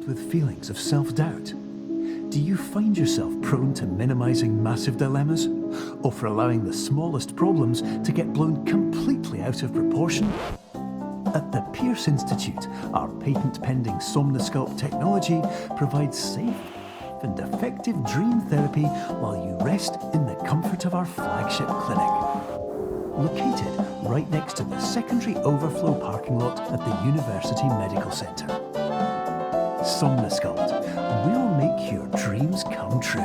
filled with feelings of self-doubt? Do you find yourself prone to minimizing massive dilemmas, or for allowing the smallest problems to get blown completely out of proportion? At the Pierce Institute, our patent-pending Somnosculpt technology provides safe and effective dream therapy while you rest in the comfort of our flagship clinic. Located right next to the secondary overflow parking lot at the University Medical Centre. Somnosculpt, we'll make your dreams come true.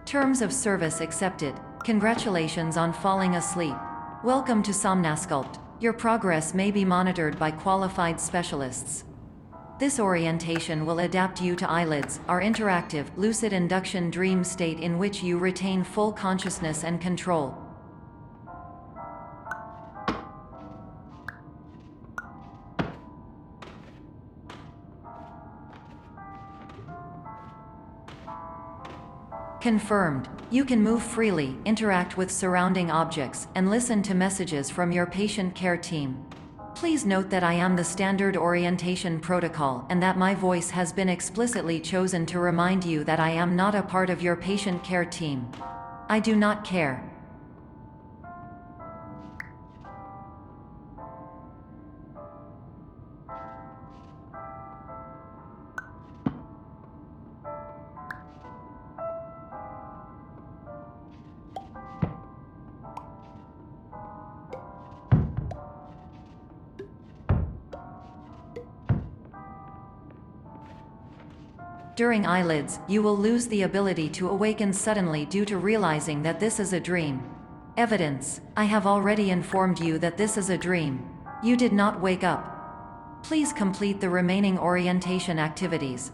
Terms of service accepted. Congratulations on falling asleep. Welcome to Somnosculpt. Your progress may be monitored by qualified specialists. This orientation will adapt you to eyelids, our interactive, lucid induction dream state in which you retain full consciousness and control. Confirmed. You can move freely, interact with surrounding objects, and listen to messages from your patient care team. Please note that I am the standard orientation protocol and that my voice has been explicitly chosen to remind you that I am not a part of your patient care team. I do not care. During eyelids, you will lose the ability to awaken suddenly due to realizing that this is a dream. Evidence: I have already informed you that this is a dream. You did not wake up. Please complete the remaining orientation activities.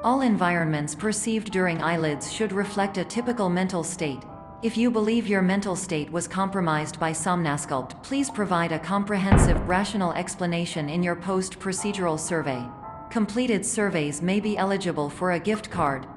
All environments perceived during eyelids should reflect a typical mental state. If you believe your mental state was compromised by Somnosculpt, please provide a comprehensive, rational explanation in your post-procedural survey. Completed surveys may be eligible for a gift card.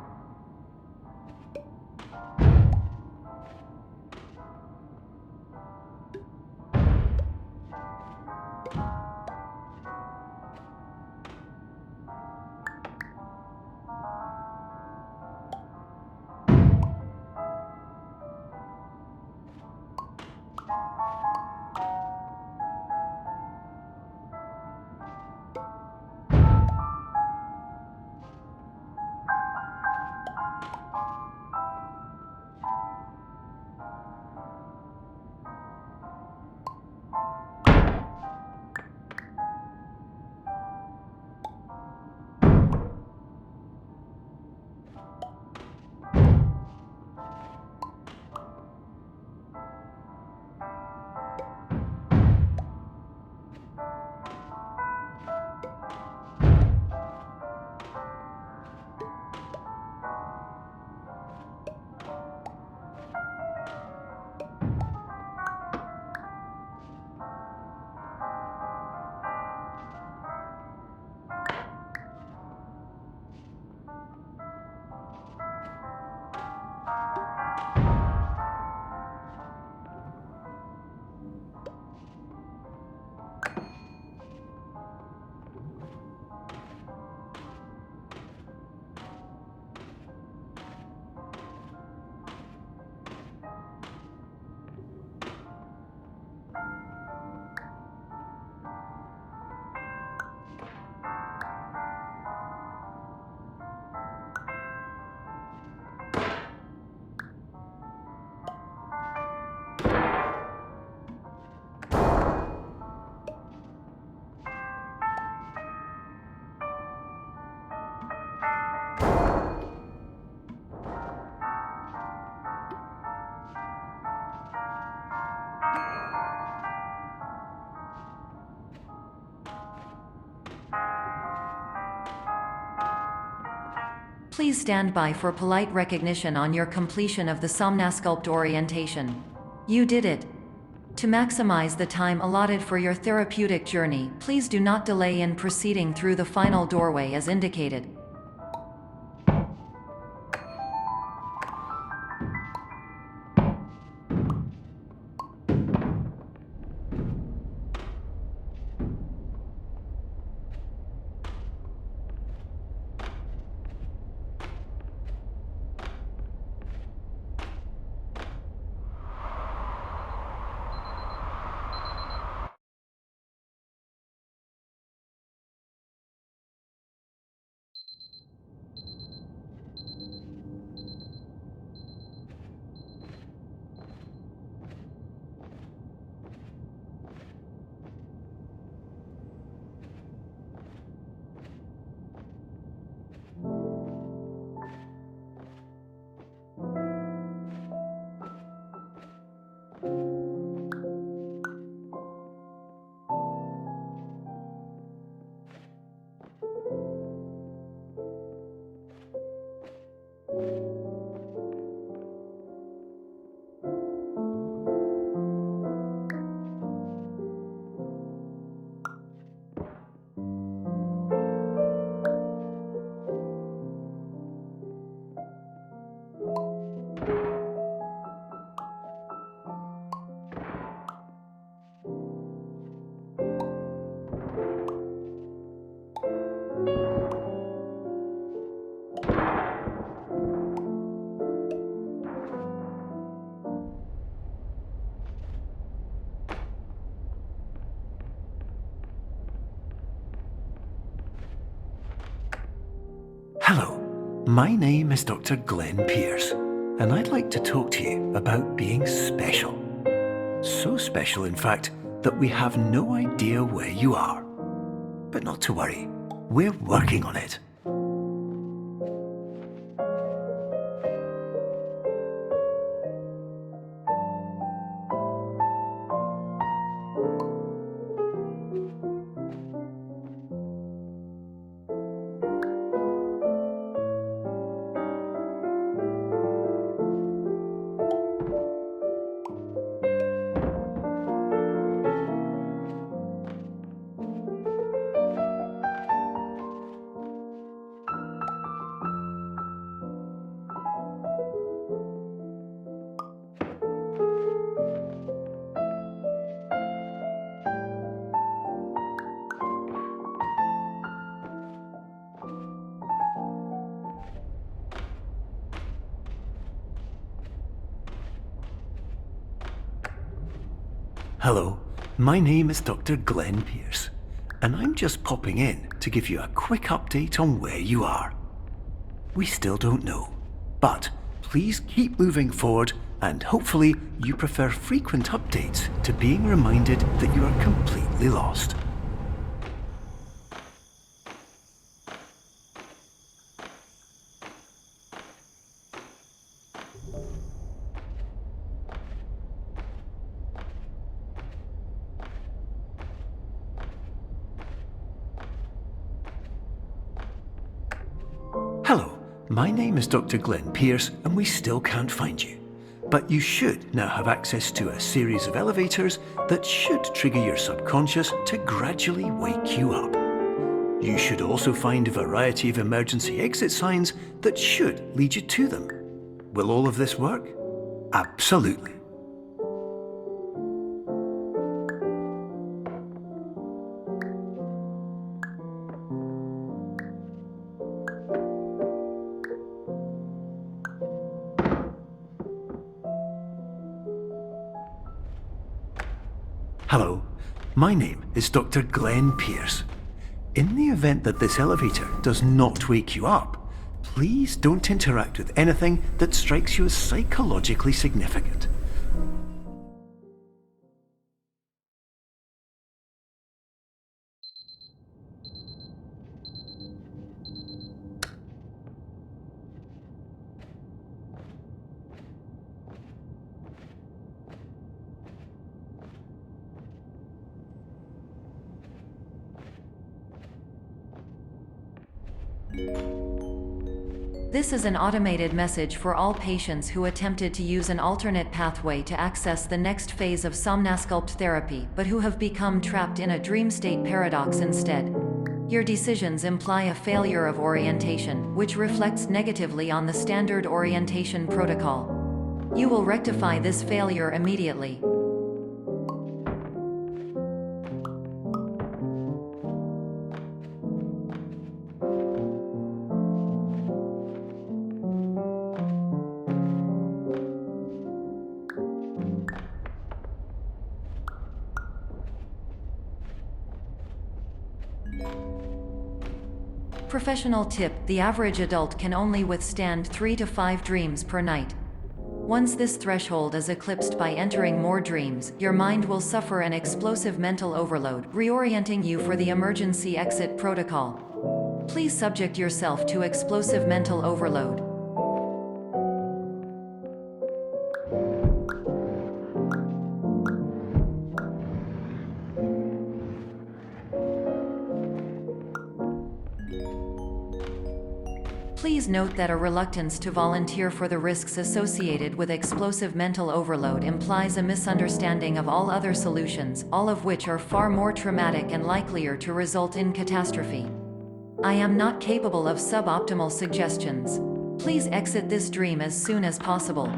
Please stand by for polite recognition on your completion of the Somnasculpt orientation. You did it! To maximize the time allotted for your therapeutic journey, please do not delay in proceeding through the final doorway as indicated. Hello, my name is Dr. Glenn Pierce, and I'd like to talk to you about being special. So special, in fact, that we have no idea where you are. But not to worry, we're working on it. Hello, my name is Dr. Glenn Pierce, and I'm just popping in to give you a quick update on where you are. We still don't know, but please keep moving forward, and hopefully you prefer frequent updates to being reminded that you are completely lost. Hello, my name is Dr. Glenn Pierce, and we still can't find you. But you should now have access to a series of elevators that should trigger your subconscious to gradually wake you up. You should also find a variety of emergency exit signs that should lead you to them. Will all of this work? Absolutely. Hello, my name is Dr. Glenn Pierce. In the event that this elevator does not wake you up, please don't interact with anything that strikes you as psychologically significant. This is an automated message for all patients who attempted to use an alternate pathway to access the next phase of somnasculpt therapy but who have become trapped in a dream state paradox instead. Your decisions imply a failure of orientation, which reflects negatively on the standard orientation protocol. You will rectify this failure immediately. Professional tip: the average adult can only withstand 3 to 5 dreams per night. Once this threshold is eclipsed by entering more dreams, your mind will suffer an explosive mental overload, reorienting you for the emergency exit protocol. Please subject yourself to explosive mental overload. Please note that a reluctance to volunteer for the risks associated with explosive mental overload implies a misunderstanding of all other solutions, all of which are far more traumatic and likelier to result in catastrophe. I am not capable of suboptimal suggestions. Please exit this dream as soon as possible.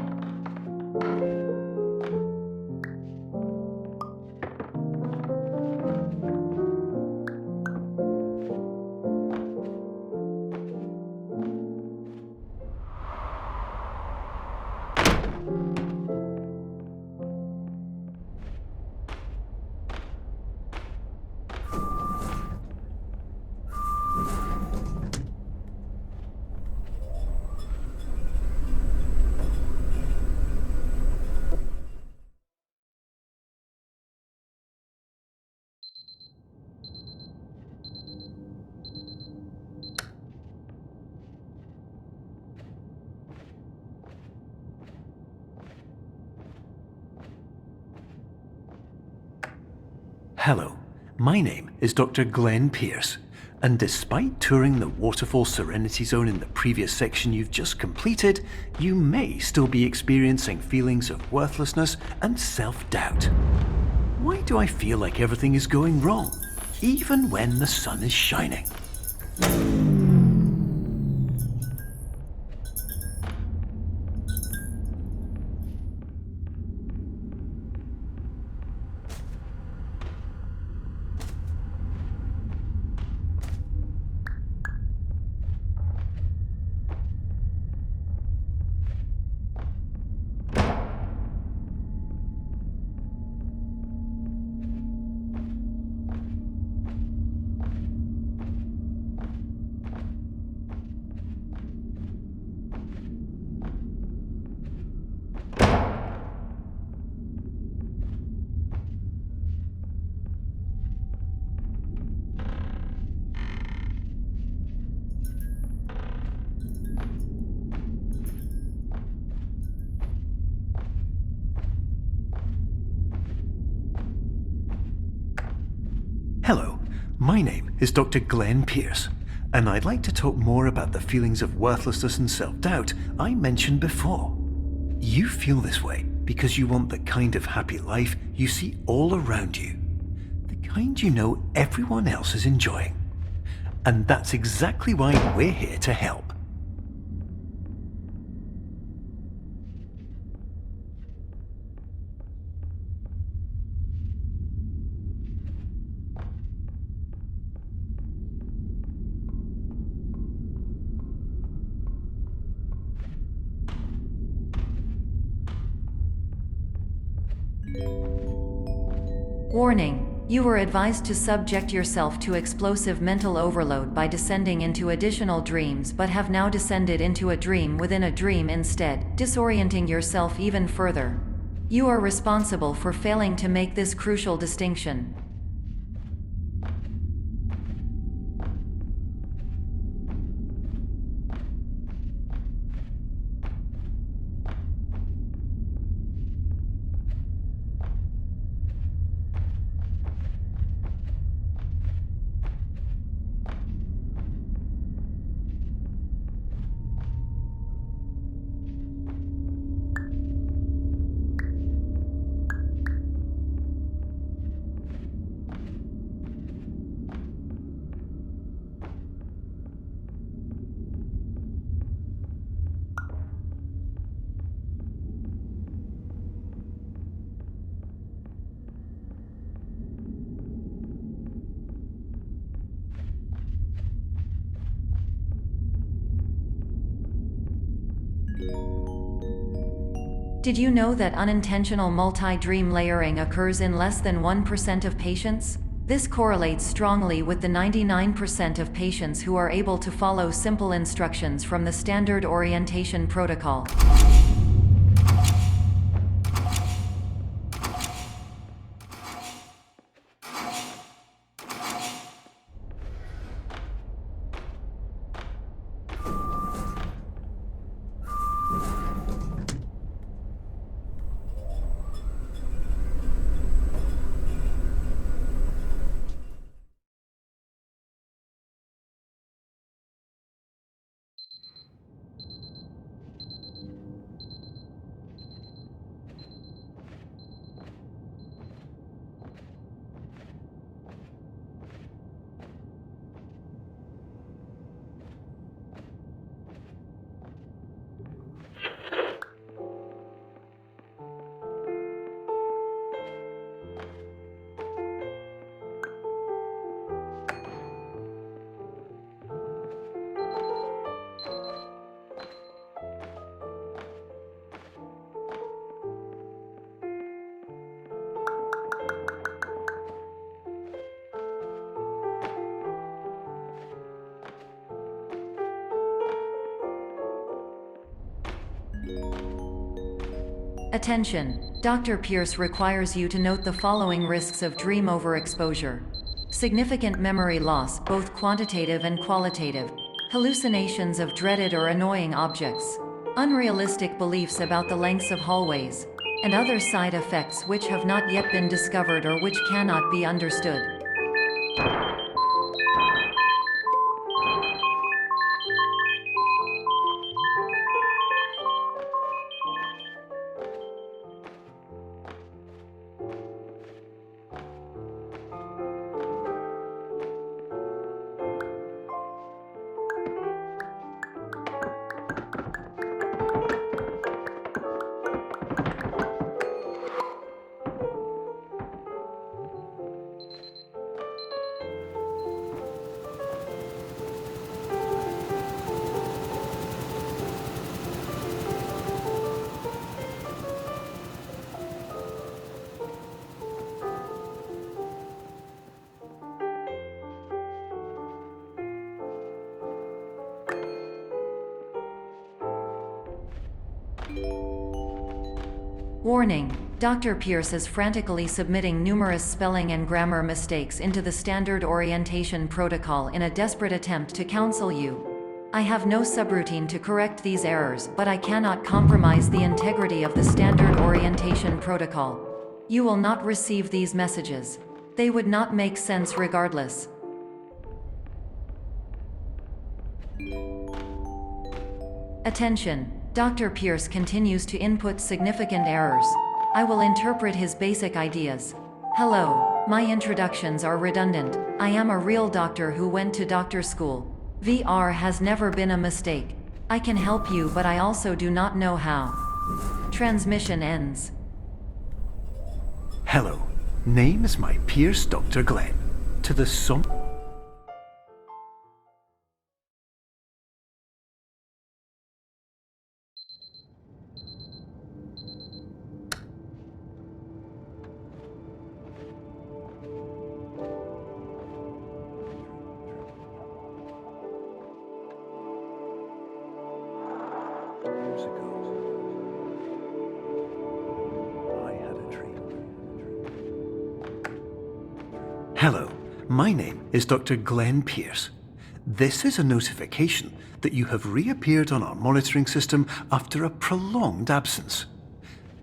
Hello, my name is Dr. Glenn Pierce, and despite touring the Waterfall Serenity Zone in the previous section you've just completed, you may still be experiencing feelings of worthlessness and self-doubt. Why do I feel like everything is going wrong, even when the sun is shining? Hello, my name is Dr. Glenn Pierce, and I'd like to talk more about the feelings of worthlessness and self-doubt I mentioned before. You feel this way because you want the kind of happy life you see all around you, the kind you know everyone else is enjoying. And that's exactly why we're here to help. Warning: you were advised to subject yourself to explosive mental overload by descending into additional dreams, but have now descended into a dream within a dream instead, disorienting yourself even further. You are responsible for failing to make this crucial distinction. Did you know that unintentional multi-dream layering occurs in less than 1% of patients? This correlates strongly with the 99% of patients who are able to follow simple instructions from the standard orientation protocol. Attention! Dr. Pierce requires you to note the following risks of dream overexposure. Significant memory loss, both quantitative and qualitative. Hallucinations of dreaded or annoying objects. Unrealistic beliefs about the lengths of hallways. And other side effects which have not yet been discovered or which cannot be understood. Warning! Dr. Pierce is frantically submitting numerous spelling and grammar mistakes into the standard orientation protocol in a desperate attempt to counsel you. I have no subroutine to correct these errors, but I cannot compromise the integrity of the standard orientation protocol. You will not receive these messages. They would not make sense regardless. Attention! Dr. Pierce continues to input significant errors. I will interpret his basic ideas. Hello, my introductions are redundant. I am a real doctor who went to doctor school. VR has never been a mistake. I can help you, but I also do not know how. Transmission ends. Hello, name is my Pierce Dr. Glenn. To the sum... Years ago, I had a dream. Hello, my name is Dr. Glenn Pierce. This is a notification that you have reappeared on our monitoring system after a prolonged absence.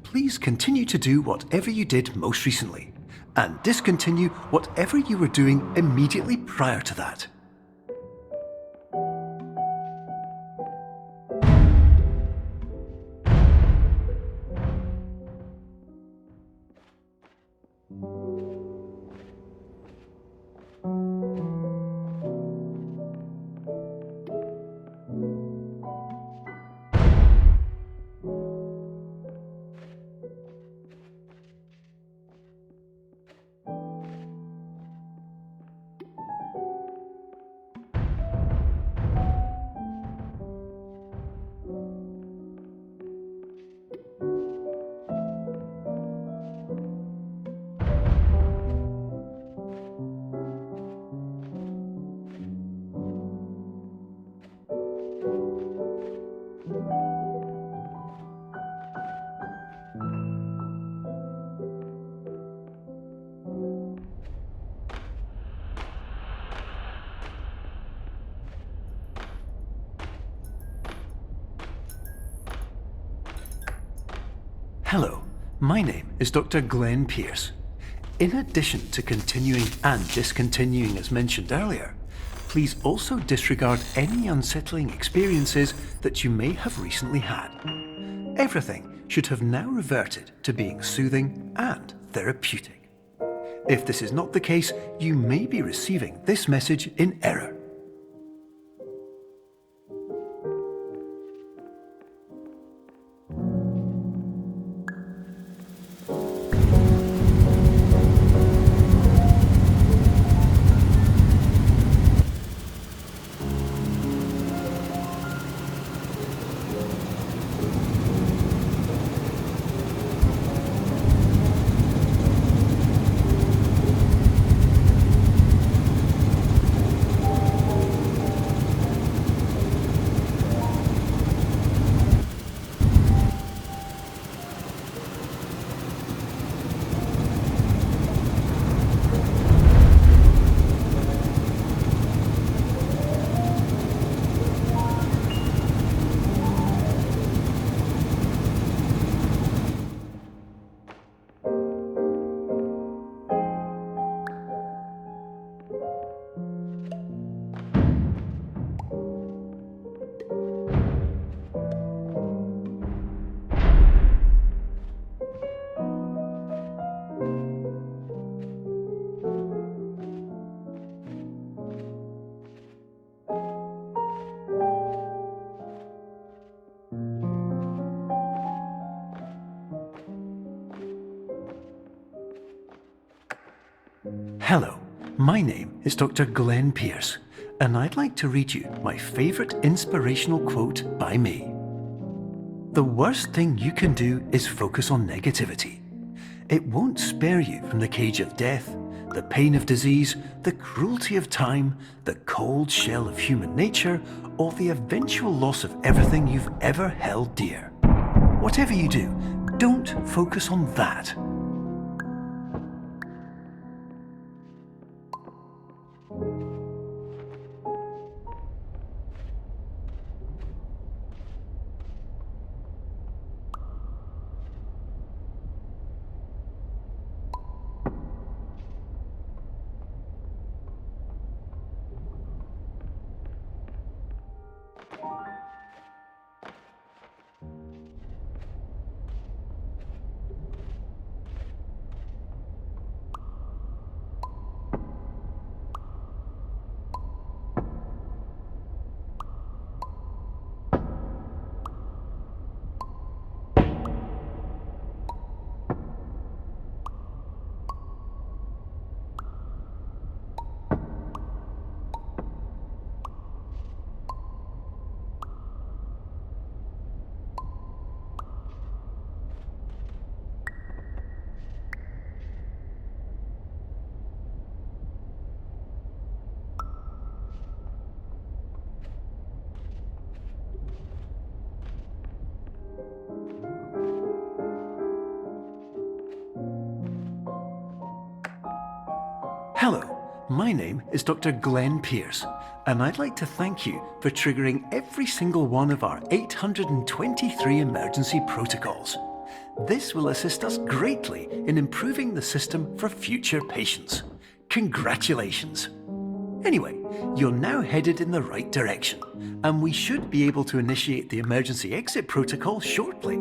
Please continue to do whatever you did most recently, and discontinue whatever you were doing immediately prior to that. Hello, my name is Dr. Glenn Pierce. In addition to continuing and discontinuing as mentioned earlier, please also disregard any unsettling experiences that you may have recently had. Everything should have now reverted to being soothing and therapeutic. If this is not the case, you may be receiving this message in error. Hello, my name is Dr. Glenn Pierce, and I'd like to read you my favourite inspirational quote by me. The worst thing you can do is focus on negativity. It won't spare you from the cage of death, the pain of disease, the cruelty of time, the cold shell of human nature, or the eventual loss of everything you've ever held dear. Whatever you do, don't focus on that. Hello, my name is Dr. Glenn Pierce, and I'd like to thank you for triggering every single one of our 823 emergency protocols. This will assist us greatly in improving the system for future patients. Congratulations! Anyway, you're now headed in the right direction, and we should be able to initiate the emergency exit protocol shortly.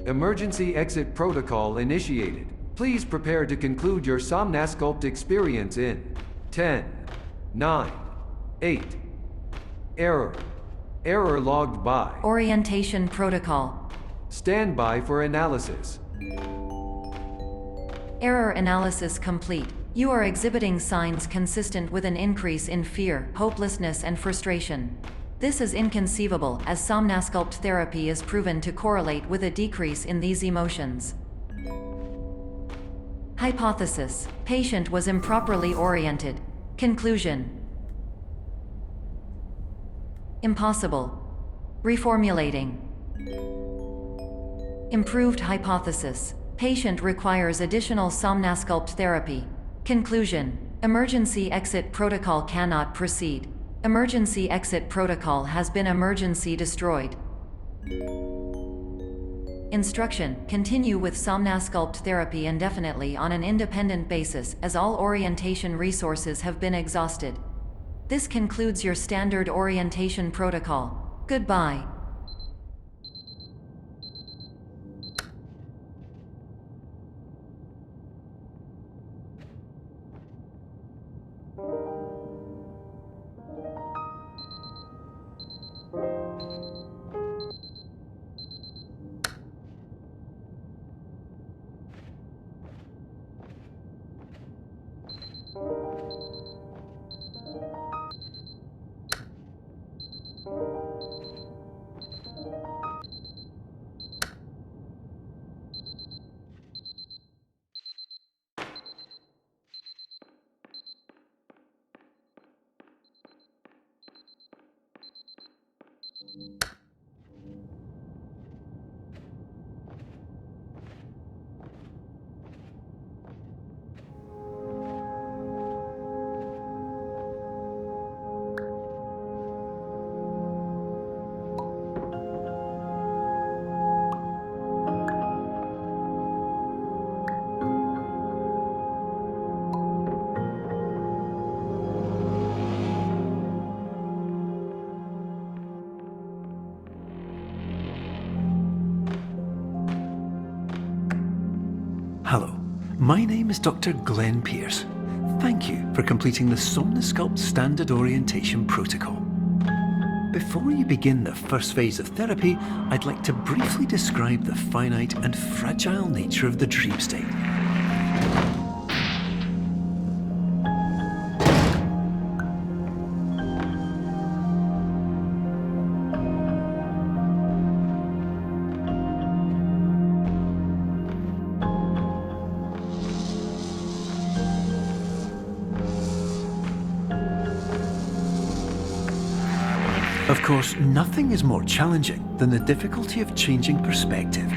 Emergency exit protocol initiated. Please prepare to conclude your Somnasculpt experience in 10, 9, 8. Error. Error logged by. Orientation protocol. Stand by for analysis. Error analysis complete. You are exhibiting signs consistent with an increase in fear, hopelessness, and frustration. This is inconceivable, as Somnasculpt therapy is proven to correlate with a decrease in these emotions. Hypothesis: patient was improperly oriented. Conclusion: Impossible. Reformulating. Improved hypothesis. Patient requires additional Somnasculpt therapy. Conclusion. Emergency exit protocol cannot proceed. Emergency exit protocol has been emergency destroyed. Instruction. Continue with Somnasculpt therapy indefinitely on an independent basis as all orientation resources have been exhausted. This concludes your standard orientation protocol. Goodbye. Hello, my name is Dr. Glenn Pierce. Thank you for completing the Somnasculpt Standard Orientation Protocol. Before you begin the first phase of therapy, I'd like to briefly describe the finite and fragile nature of the dream state. Of course, nothing is more challenging than the difficulty of changing perspective,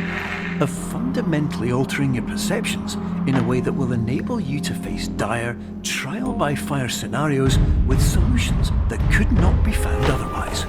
of fundamentally altering your perceptions in a way that will enable you to face dire, trial-by-fire scenarios with solutions that could not be found otherwise.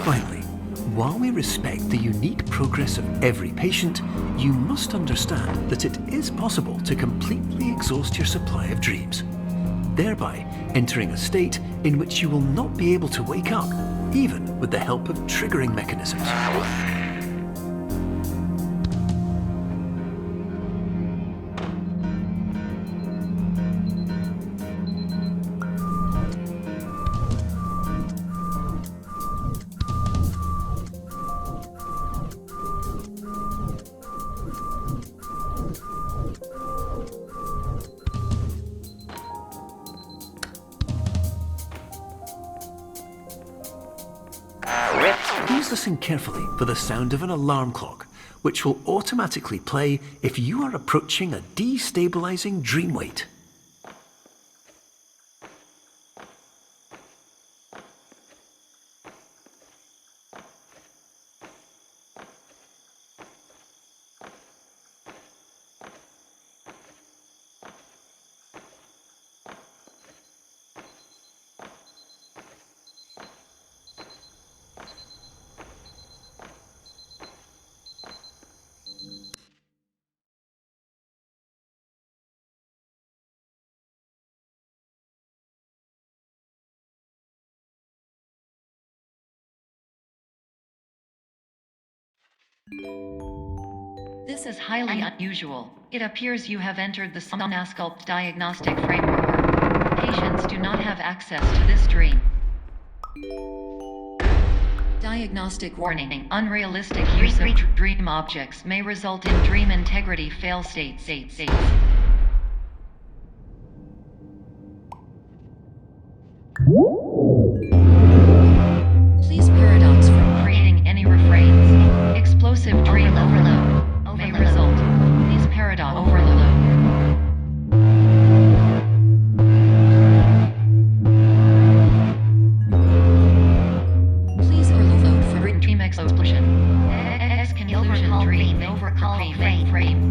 Finally, while we respect the unique progress of every patient, you must understand that it is possible to completely exhaust your supply of dreams, thereby entering a state in which you will not be able to wake up, even with the help of triggering mechanisms. Please listen carefully for the sound of an alarm clock, which will automatically play if you are approaching a destabilizing dream weight. This is highly unusual. It appears you have entered the Somnasculpt diagnostic framework. Patients do not have access to this dream. Diagnostic warning. Unrealistic use of dream objects may result in dream integrity fail states. Please paradox from creating any refrains. Explosive dream overload may result. Please paradox overload. Please overload for dream explosion. Exclusion dream overcall frame.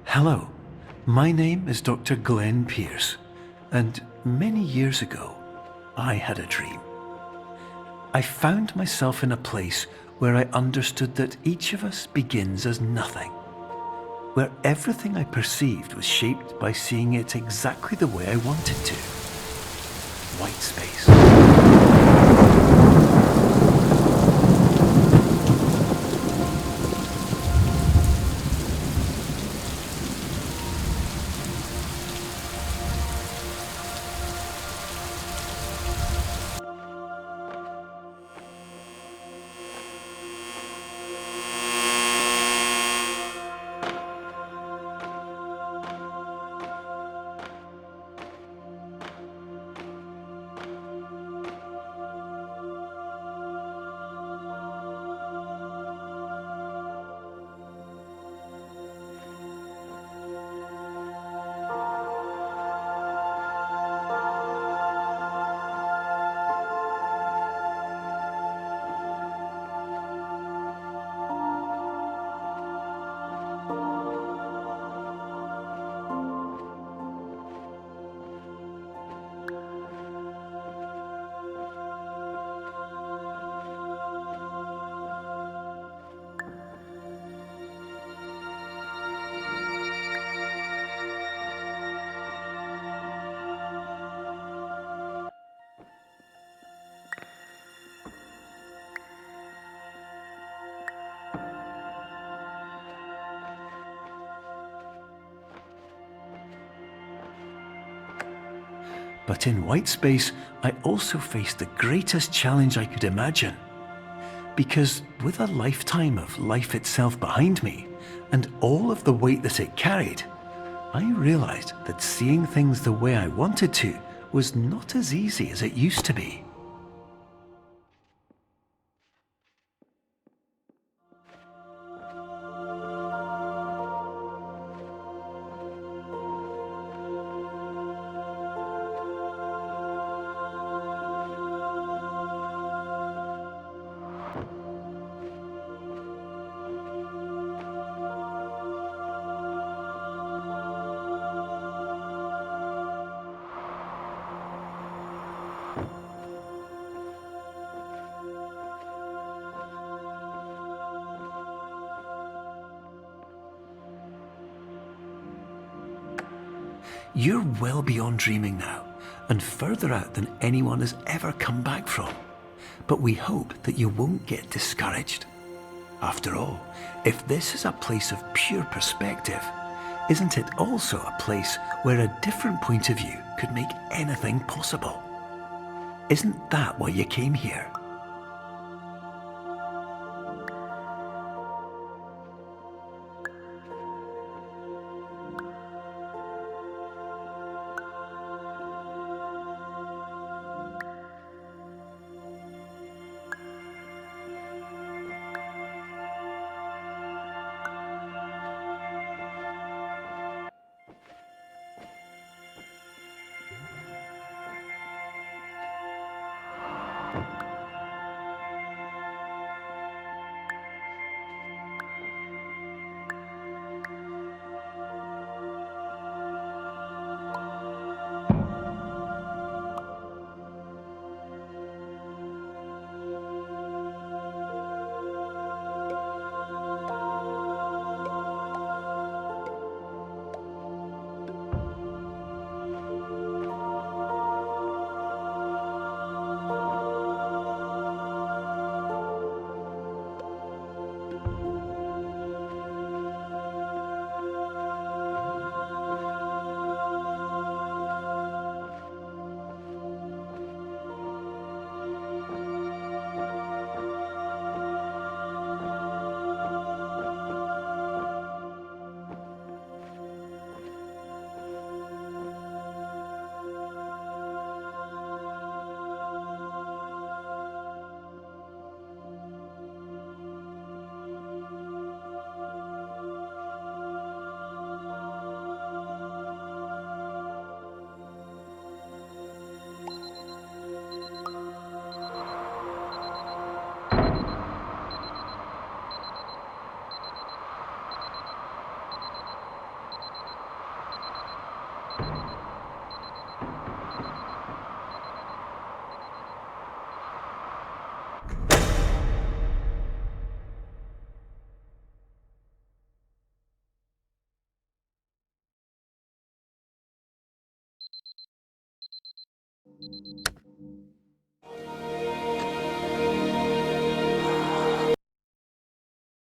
Hello, my name is Dr. Glenn Pierce, and many years ago, I had a dream. I found myself in a place where I understood that each of us begins as nothing, where everything I perceived was shaped by seeing it exactly the way I wanted to. White space. But in white space, I also faced the greatest challenge I could imagine. Because with a lifetime of life itself behind me, and all of the weight that it carried, I realized that seeing things the way I wanted to was not as easy as it used to be. You're well beyond dreaming now, and further out than anyone has ever come back from. But we hope that you won't get discouraged. After all, if this is a place of pure perspective, isn't it also a place where a different point of view could make anything possible? Isn't that why you came here?